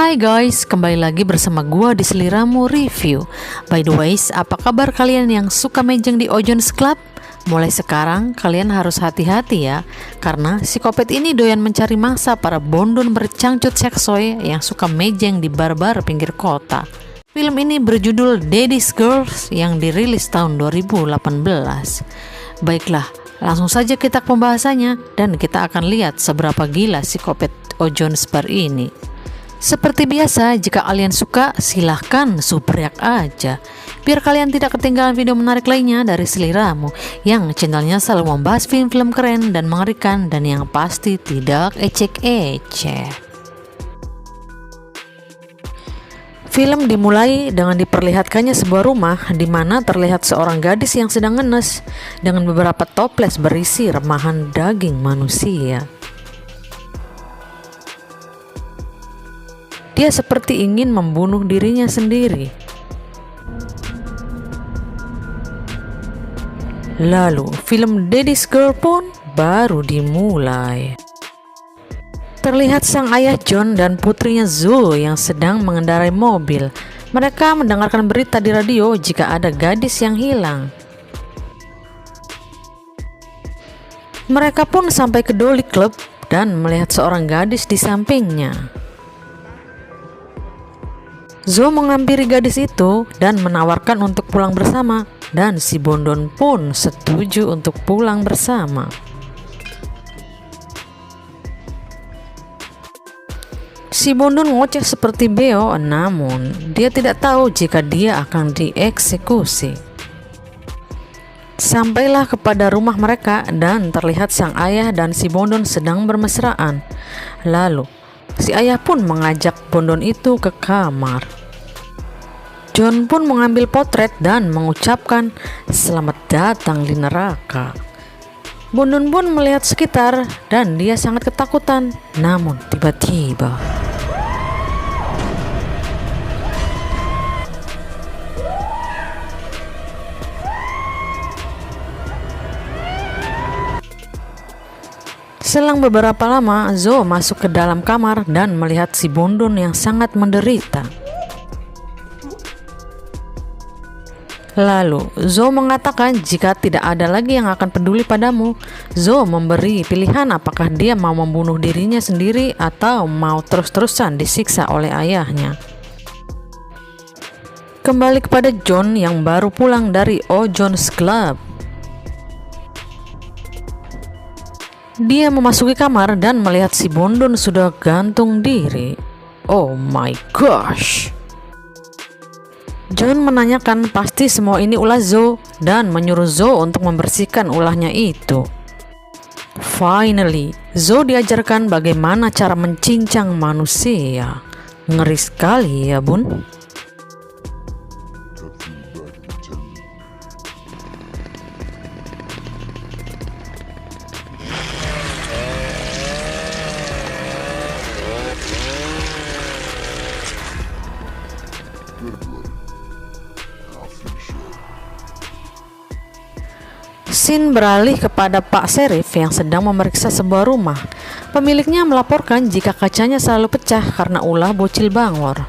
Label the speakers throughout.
Speaker 1: Hai guys, kembali lagi bersama gua di Seliramu Review. By the way, apa kabar kalian yang suka mejeng di Ojon's Club? Mulai sekarang kalian harus hati-hati ya, karena si Kopet ini doyan mencari mangsa para bondon bercangcut seksoy yang suka mejeng di bar-bar pinggir kota. Film ini berjudul Daddy's Girls yang dirilis tahun 2018. Baiklah, langsung saja kita ke pembahasannya dan kita akan lihat seberapa gila si Kopet Ojon's Bar ini. Seperti biasa, jika kalian suka, silahkan subrek aja. Biar kalian tidak ketinggalan video menarik lainnya dari Seliramu, yang channelnya selalu membahas film-film keren dan mengerikan, dan yang pasti tidak ecek-ecek. Film dimulai dengan diperlihatkannya sebuah rumah di mana terlihat seorang gadis yang sedang ngenes dengan beberapa toples berisi remahan daging manusia. Dia seperti ingin membunuh dirinya sendiri. Lalu, film Daddy's Girl pun baru dimulai. Terlihat sang ayah John dan putrinya Zoe yang sedang mengendarai mobil. Mereka mendengarkan berita di radio jika ada gadis yang hilang. Mereka pun sampai ke Dolly Club dan melihat seorang gadis di sampingnya. Zoe menghampiri gadis itu dan menawarkan untuk pulang bersama, dan si bondon pun setuju untuk pulang bersama. Si bondon ngoceh seperti beo, namun dia tidak tahu jika dia akan dieksekusi. Sampailah kepada rumah mereka dan terlihat sang ayah dan si bondon sedang bermesraan. Lalu si ayah pun mengajak bondon itu ke kamar. John pun mengambil potret dan mengucapkan selamat datang di neraka. Bondon pun melihat sekitar dan dia sangat ketakutan. Namun tiba-tiba selang beberapa lama, Zoe masuk ke dalam kamar dan melihat si bondon yang sangat menderita. Lalu, Zoe mengatakan jika tidak ada lagi yang akan peduli padamu. Zoe memberi pilihan apakah dia mau membunuh dirinya sendiri atau mau terus-terusan disiksa oleh ayahnya. Kembali kepada John yang baru pulang dari Ojon's Club. Dia memasuki kamar dan melihat si bondon sudah gantung diri. Oh my gosh. John menanyakan pasti semua ini ulah Zoe dan menyuruh Zoe untuk membersihkan ulahnya itu. Finally, Zoe diajarkan bagaimana cara mencincang manusia. Ngeri sekali ya bun. Scene beralih kepada Pak Sheriff yang sedang memeriksa sebuah rumah. Pemiliknya melaporkan jika kacanya selalu pecah karena ulah bocil bangor.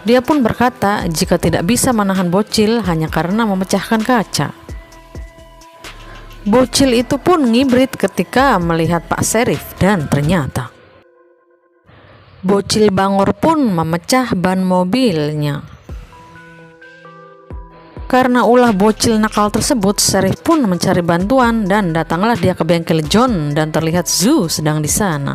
Speaker 1: Dia pun berkata jika tidak bisa menahan bocil hanya karena memecahkan kaca. Bocil itu pun ngibrit ketika melihat Pak Sheriff dan ternyata bocil bangor pun memecah ban mobilnya. Karena ulah bocil nakal tersebut, Sheriff pun mencari bantuan dan datanglah dia ke bengkel John dan terlihat Zoe sedang di sana.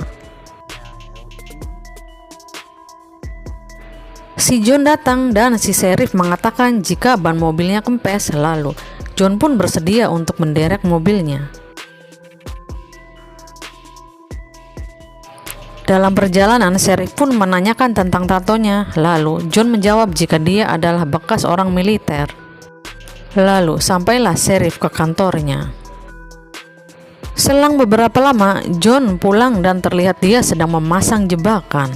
Speaker 1: Si John datang dan si Sheriff mengatakan jika ban mobilnya kempes, lalu John pun bersedia untuk menderek mobilnya. Dalam perjalanan, Sheriff pun menanyakan tentang tatonya, lalu John menjawab jika dia adalah bekas orang militer. Lalu sampailah Sheriff ke kantornya. Selang beberapa lama, John pulang dan terlihat dia sedang memasang jebakan.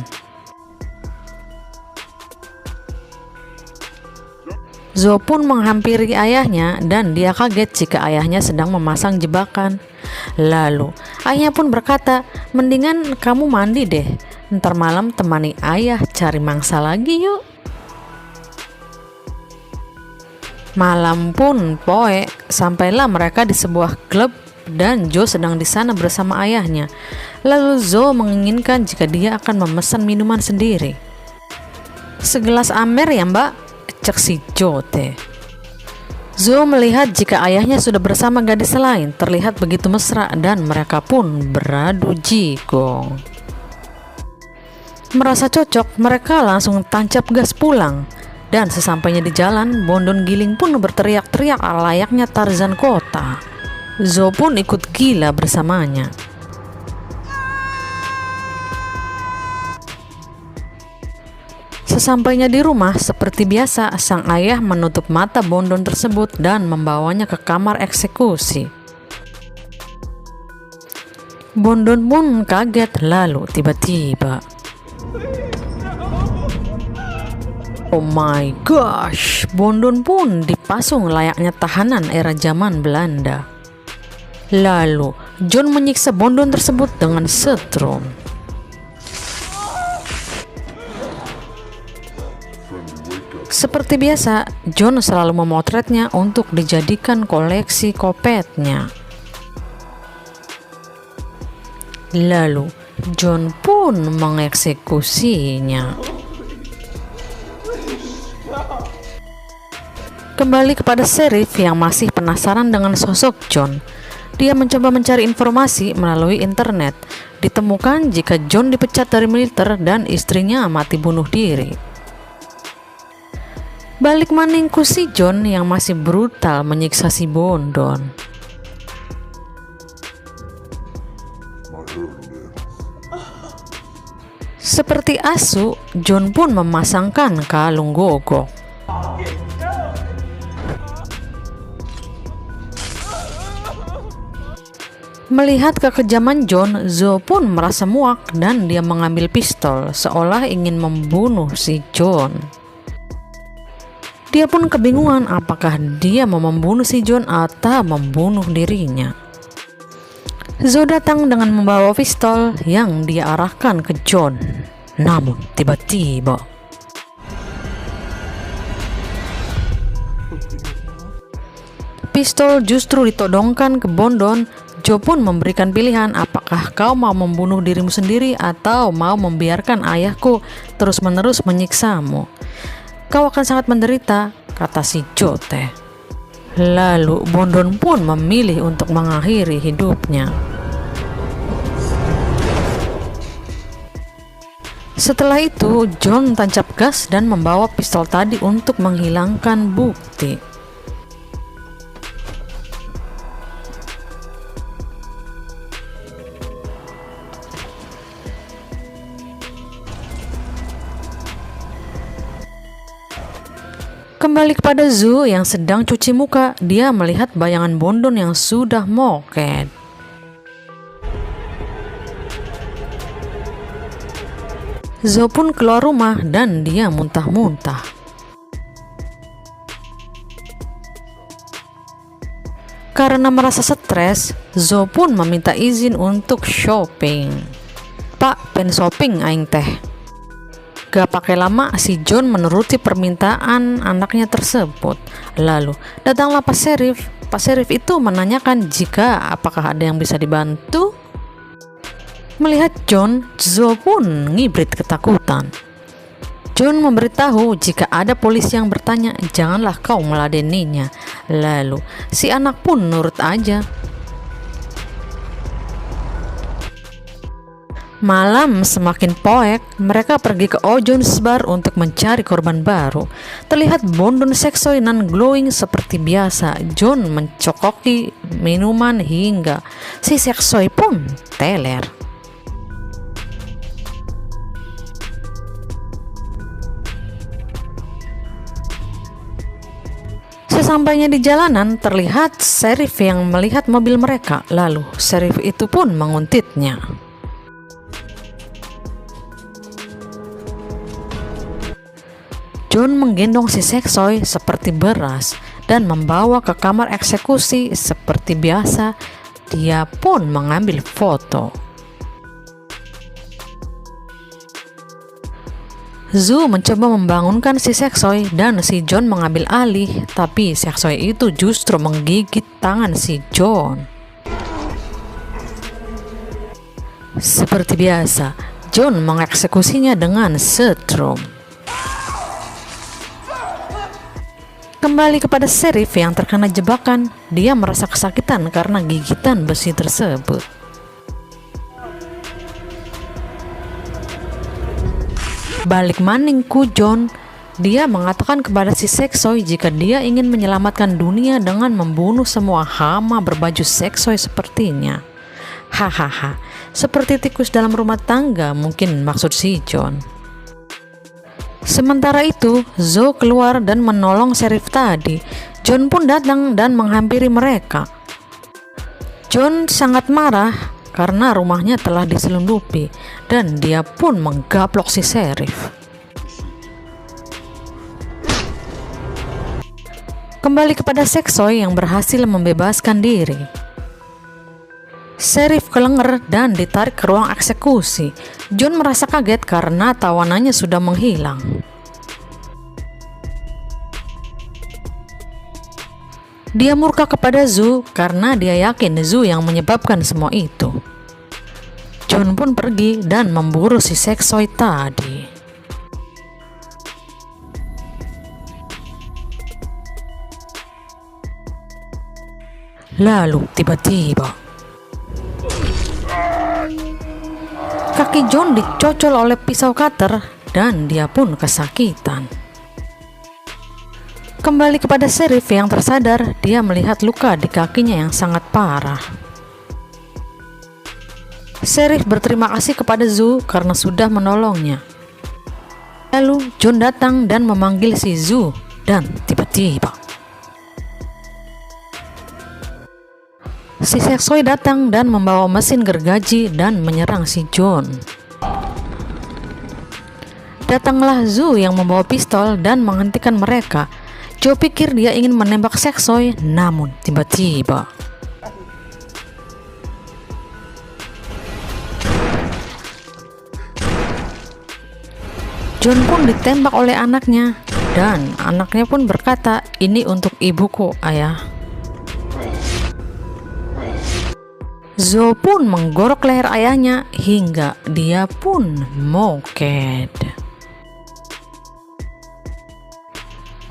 Speaker 1: Zo pun menghampiri ayahnya dan dia kaget jika ayahnya sedang memasang jebakan. Lalu ayahnya pun berkata, "Mendingan kamu mandi deh, ntar malam temani ayah cari mangsa lagi yuk." Malam pun poe, sampailah mereka di sebuah klub dan Zo sedang di sana bersama ayahnya. Lalu Zo menginginkan jika dia akan memesan minuman sendiri. "Segelas Amer ya mbak?" cek si Jo teh. Zo melihat jika ayahnya sudah bersama gadis lain, terlihat begitu mesra dan mereka pun beradu jigong. Merasa cocok, mereka langsung tancap gas pulang. Dan sesampainya di jalan, Bondon Giling pun berteriak-teriak layaknya Tarzan kota. Zo pun ikut gila bersamanya. Sesampainya di rumah, seperti biasa, sang ayah menutup mata Bondon tersebut dan membawanya ke kamar eksekusi. Bondon pun kaget, lalu tiba-tiba, oh my gosh, Bondon pun dipasung layaknya tahanan era zaman Belanda. Lalu John menyiksa Bondon tersebut dengan setrum. Seperti biasa, John selalu memotretnya untuk dijadikan koleksi kopetnya. Lalu John pun mengeksekusinya. Kembali kepada Sheriff yang masih penasaran dengan sosok John. Dia mencoba mencari informasi melalui internet. Ditemukan jika John dipecat dari militer dan istrinya mati bunuh diri. Balik maning ku si John yang masih brutal menyiksa si Bondon. Seperti asu, John pun memasangkan kalung gogok. Melihat kekejaman John, Zo pun merasa muak dan dia mengambil pistol seolah ingin membunuh si John. Dia pun kebingungan apakah dia mau membunuh si John atau membunuh dirinya. Zo datang dengan membawa pistol yang dia arahkan ke John. Namun tiba-tiba pistol justru ditodongkan ke Bondon. Jo pun memberikan pilihan, apakah kau mau membunuh dirimu sendiri atau mau membiarkan ayahku terus-menerus menyiksamu. Kau akan sangat menderita, kata si Jo teh. Lalu Bondon pun memilih untuk mengakhiri hidupnya. Setelah itu, John tancap gas dan membawa pistol tadi untuk menghilangkan bukti. Kembali kepada Zo yang sedang cuci muka, dia melihat bayangan Bondon yang sudah moket. Zo pun keluar rumah dan dia muntah-muntah. Karena merasa stres, Zo pun meminta izin untuk shopping. Pak, pengen shopping aing teh. Gak pakai lama, si John menuruti permintaan anaknya tersebut. Lalu datanglah Pak Sheriff. Pak Sheriff itu menanyakan jika apakah ada yang bisa dibantu. Melihat John, Zo pun ngibrit ketakutan. John memberitahu jika ada polisi yang bertanya, janganlah kau meladeninya. Lalu si anak pun nurut aja. Malam semakin poek, mereka pergi ke Ojon's Bar untuk mencari korban baru. Terlihat Bondon seksoi nan glowing seperti biasa. John mencokoki minuman hingga si seksoi pun teler. Sesampainya di jalanan, terlihat sheriff yang melihat mobil mereka. Lalu sheriff itu pun menguntitnya. John menggendong si Seksoy seperti beras dan membawa ke kamar eksekusi seperti biasa. Dia pun mengambil foto. Zhu mencoba membangunkan si Seksoy dan si John mengambil alih, tapi Seksoy itu justru menggigit tangan si John. Seperti biasa, John mengeksekusinya dengan setrum. Kembali kepada Sheriff yang terkena jebakan, dia merasa kesakitan karena gigitan besi tersebut. Balik maning ku John, dia mengatakan kepada si Seksoy jika dia ingin menyelamatkan dunia dengan membunuh semua hama berbaju Seksoy sepertinya. Hahaha, seperti tikus dalam rumah tangga mungkin maksud si John. Sementara itu, Zhou keluar dan menolong Sheriff tadi. John pun datang dan menghampiri mereka. John sangat marah karena rumahnya telah diselundupi dan dia pun menggaplok si Sheriff. Kembali kepada Seksoy yang berhasil membebaskan diri. Sheriff kelenger dan ditarik ke ruang eksekusi. John merasa kaget karena tawanannya sudah menghilang. Dia murka kepada Zhu karena dia yakin Zhu yang menyebabkan semua itu. John pun pergi dan memburu si Seksoy tadi. Lalu tiba-tiba kaki John dicocol oleh pisau cutter dan dia pun kesakitan. Kembali kepada Sheriff yang tersadar, dia melihat luka di kakinya yang sangat parah. Sheriff berterima kasih kepada Zhu karena sudah menolongnya. Lalu John datang dan memanggil si Zhu dan tiba-tiba si Seksoy datang dan membawa mesin gergaji dan menyerang si John. Datanglah Zhu yang membawa pistol dan menghentikan mereka. Joe pikir dia ingin menembak Seksoy, namun tiba-tiba John pun ditembak oleh anaknya dan anaknya pun berkata, "Ini untuk ibuku, ayah." Zhou pun menggorok leher ayahnya hingga dia pun moket.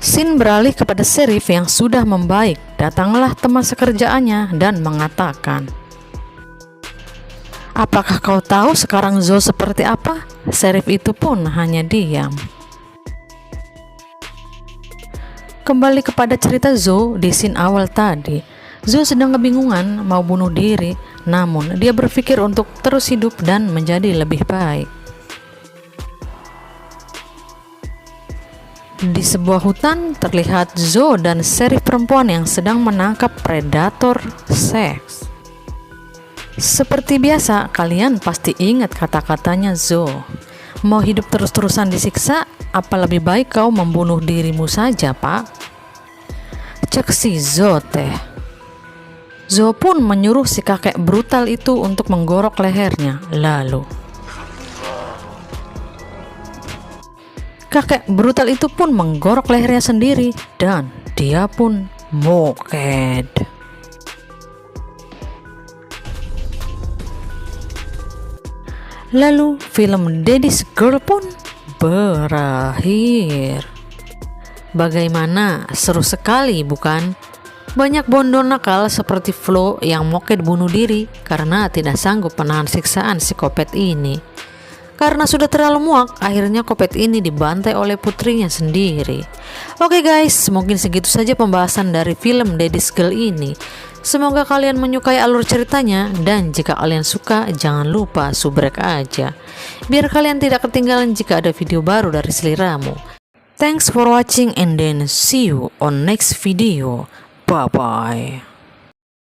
Speaker 1: Scene beralih kepada Sheriff yang sudah membaik. Datanglah teman sekerjaannya dan mengatakan, "Apakah kau tahu sekarang Zhou seperti apa?" Sheriff itu pun hanya diam. Kembali kepada cerita Zhou di scene awal tadi. Zhou sedang kebingungan mau bunuh diri, namun dia berpikir untuk terus hidup dan menjadi lebih baik. Di sebuah hutan terlihat Zhou dan Sheriff perempuan yang sedang menangkap predator seks. Seperti biasa, kalian pasti ingat kata-katanya Zhou. Mau hidup terus-terusan disiksa, apa lebih baik kau membunuh dirimu saja, Pak? Cek si Zhou teh. Zhou pun menyuruh si kakek brutal itu untuk menggorok lehernya. Lalu kakek brutal itu pun menggorok lehernya sendiri dan dia pun moket. Lalu film Daddy's Girl pun berakhir. Bagaimana? Seru sekali, bukan? Banyak bondol nakal seperti Flo yang moket bunuh diri karena tidak sanggup menahan siksaan si Kopet ini. Karena sudah terlalu muak, akhirnya Kopet ini dibantai oleh putrinya sendiri. Oke guys, mungkin segitu saja pembahasan dari film Daddy's Girl ini. Semoga kalian menyukai alur ceritanya, dan jika kalian suka jangan lupa subrek aja, biar kalian tidak ketinggalan jika ada video baru dari seliramu. Thanks for watching and then see you on next video. Bye bye.